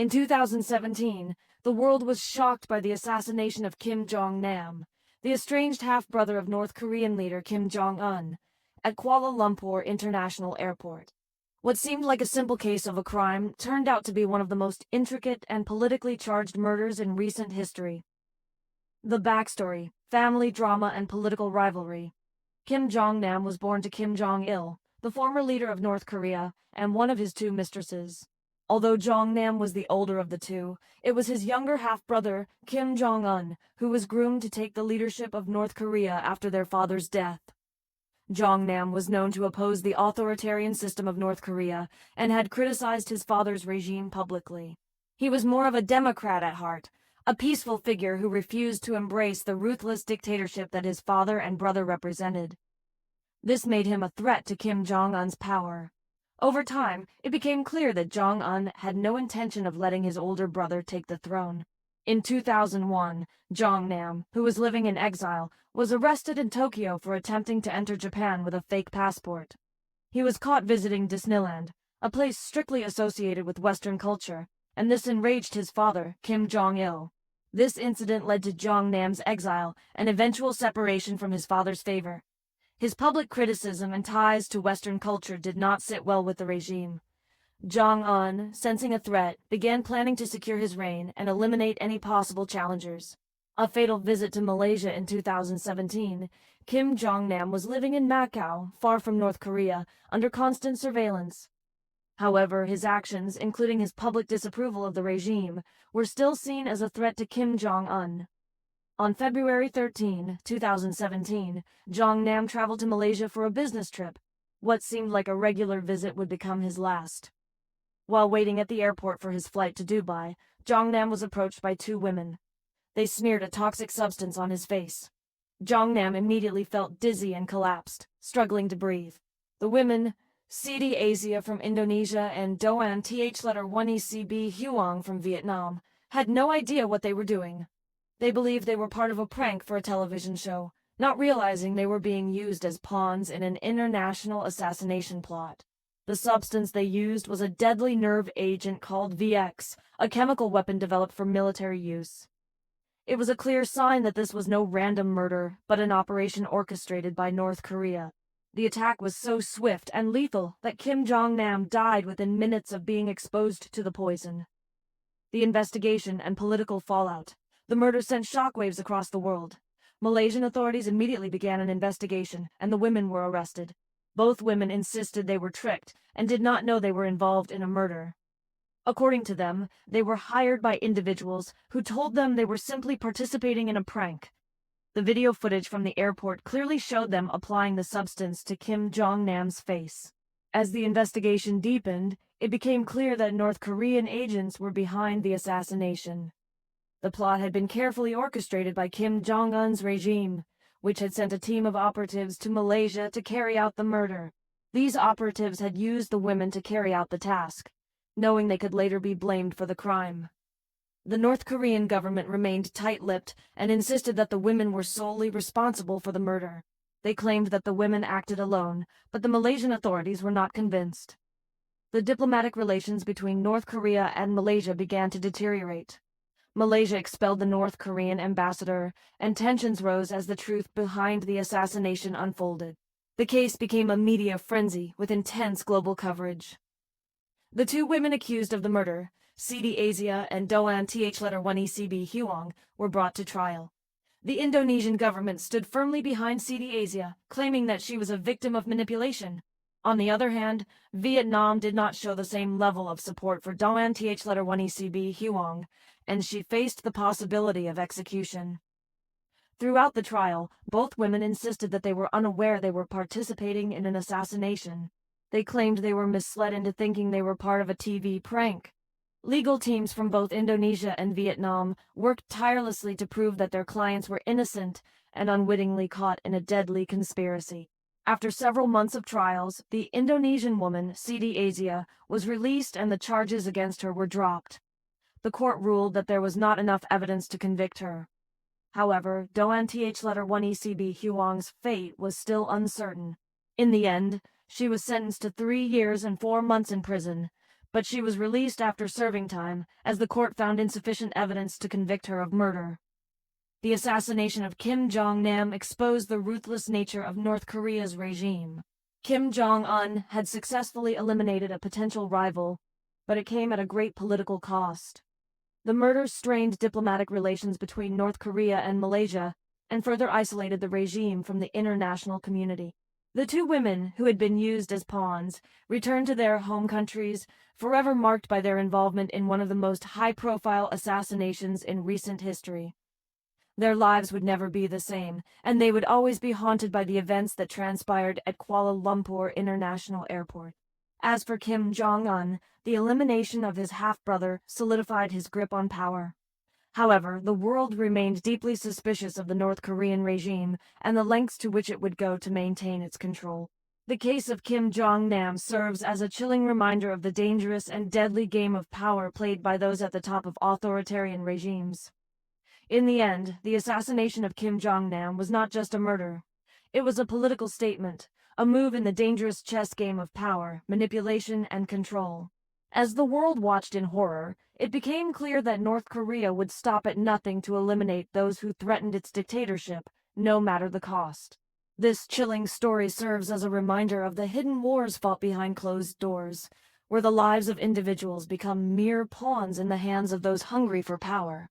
In 2017, the world was shocked by the assassination of Kim Jong-nam, the estranged half-brother of North Korean leader Kim Jong-un, at Kuala Lumpur International Airport. What seemed like a simple case of a crime turned out to be one of the most intricate and politically charged murders in recent history. The backstory, family drama and political rivalry. Kim Jong-nam was born to Kim Jong-il, the former leader of North Korea, and one of his two mistresses. Although Jong-nam was the older of the two, it was his younger half-brother, Kim Jong-un, who was groomed to take the leadership of North Korea after their father's death. Jong-nam was known to oppose the authoritarian system of North Korea and had criticized his father's regime publicly. He was more of a Democrat at heart, a peaceful figure who refused to embrace the ruthless dictatorship that his father and brother represented. This made him a threat to Kim Jong-un's power. Over time, it became clear that Jong-un had no intention of letting his older brother take the throne. In 2001, Jong-nam, who was living in exile, was arrested in Tokyo for attempting to enter Japan with a fake passport. He was caught visiting Disneyland, a place strictly associated with Western culture, and this enraged his father, Kim Jong-il. This incident led to Jong-nam's exile and eventual separation from his father's favor. His public criticism and ties to Western culture did not sit well with the regime. Jong-un, sensing a threat, began planning to secure his reign and eliminate any possible challengers. A fatal visit to Malaysia in 2017, Kim Jong-nam was living in Macau, far from North Korea, under constant surveillance. However, his actions, including his public disapproval of the regime, were still seen as a threat to Kim Jong-un. On February 13, 2017, Jong-nam traveled to Malaysia for a business trip. What seemed like a regular visit would become his last. While waiting at the airport for his flight to Dubai, Jong-nam was approached by two women. They smeared a toxic substance on his face. Jong-nam immediately felt dizzy and collapsed, struggling to breathe. The women, Siti Asia from Indonesia and Doan Th1ECB Huang from Vietnam, had no idea what they were doing. They believed they were part of a prank for a television show, not realizing they were being used as pawns in an international assassination plot. The substance they used was a deadly nerve agent called VX, a chemical weapon developed for military use. It was a clear sign that this was no random murder, but an operation orchestrated by North Korea. The attack was so swift and lethal that Kim Jong-nam died within minutes of being exposed to the poison. The investigation and political fallout. The murder sent shockwaves across the world. Malaysian authorities immediately began an investigation, and the women were arrested. Both women insisted they were tricked and did not know they were involved in a murder. According to them, they were hired by individuals who told them they were simply participating in a prank. The video footage from the airport clearly showed them applying the substance to Kim Jong-nam's face. As the investigation deepened, it became clear that North Korean agents were behind the assassination. The plot had been carefully orchestrated by Kim Jong-un's regime, which had sent a team of operatives to Malaysia to carry out the murder. These operatives had used the women to carry out the task, knowing they could later be blamed for the crime. The North Korean government remained tight-lipped and insisted that the women were solely responsible for the murder. They claimed that the women acted alone, but the Malaysian authorities were not convinced. The diplomatic relations between North Korea and Malaysia began to deteriorate. Malaysia expelled the North Korean ambassador, and tensions rose as the truth behind the assassination unfolded. The case became a media frenzy with intense global coverage. The two women accused of the murder, Siti Asia and Doan Th1ECB Huang, were brought to trial. The Indonesian government stood firmly behind Siti Asia, claiming that she was a victim of manipulation. On the other hand, Vietnam did not show the same level of support for Doan Th1ECB Huang, and she faced the possibility of execution. Throughout the trial, both women insisted that they were unaware they were participating in an assassination. They claimed they were misled into thinking they were part of a TV prank. Legal teams from both Indonesia and Vietnam worked tirelessly to prove that their clients were innocent and unwittingly caught in a deadly conspiracy. After several months of trials, the Indonesian woman, Siti Asia, was released and the charges against her were dropped. The court ruled that there was not enough evidence to convict her. However, Doan Th1ECB Huang's fate was still uncertain. In the end, she was sentenced to 3 years and 4 months in prison, but she was released after serving time, as the court found insufficient evidence to convict her of murder. The assassination of Kim Jong-nam exposed the ruthless nature of North Korea's regime. Kim Jong-un had successfully eliminated a potential rival, but it came at a great political cost. The murder strained diplomatic relations between North Korea and Malaysia and further isolated the regime from the international community. The two women, who had been used as pawns, returned to their home countries, forever marked by their involvement in one of the most high-profile assassinations in recent history. Their lives would never be the same, and they would always be haunted by the events that transpired at Kuala Lumpur International Airport. As for Kim Jong-un, the elimination of his half-brother solidified his grip on power. However, the world remained deeply suspicious of the North Korean regime and the lengths to which it would go to maintain its control. The case of Kim Jong-nam serves as a chilling reminder of the dangerous and deadly game of power played by those at the top of authoritarian regimes. In the end, the assassination of Kim Jong-nam was not just a murder. It was a political statement, a move in the dangerous chess game of power, manipulation, and control. As the world watched in horror, it became clear that North Korea would stop at nothing to eliminate those who threatened its dictatorship, no matter the cost. This chilling story serves as a reminder of the hidden wars fought behind closed doors, where the lives of individuals become mere pawns in the hands of those hungry for power.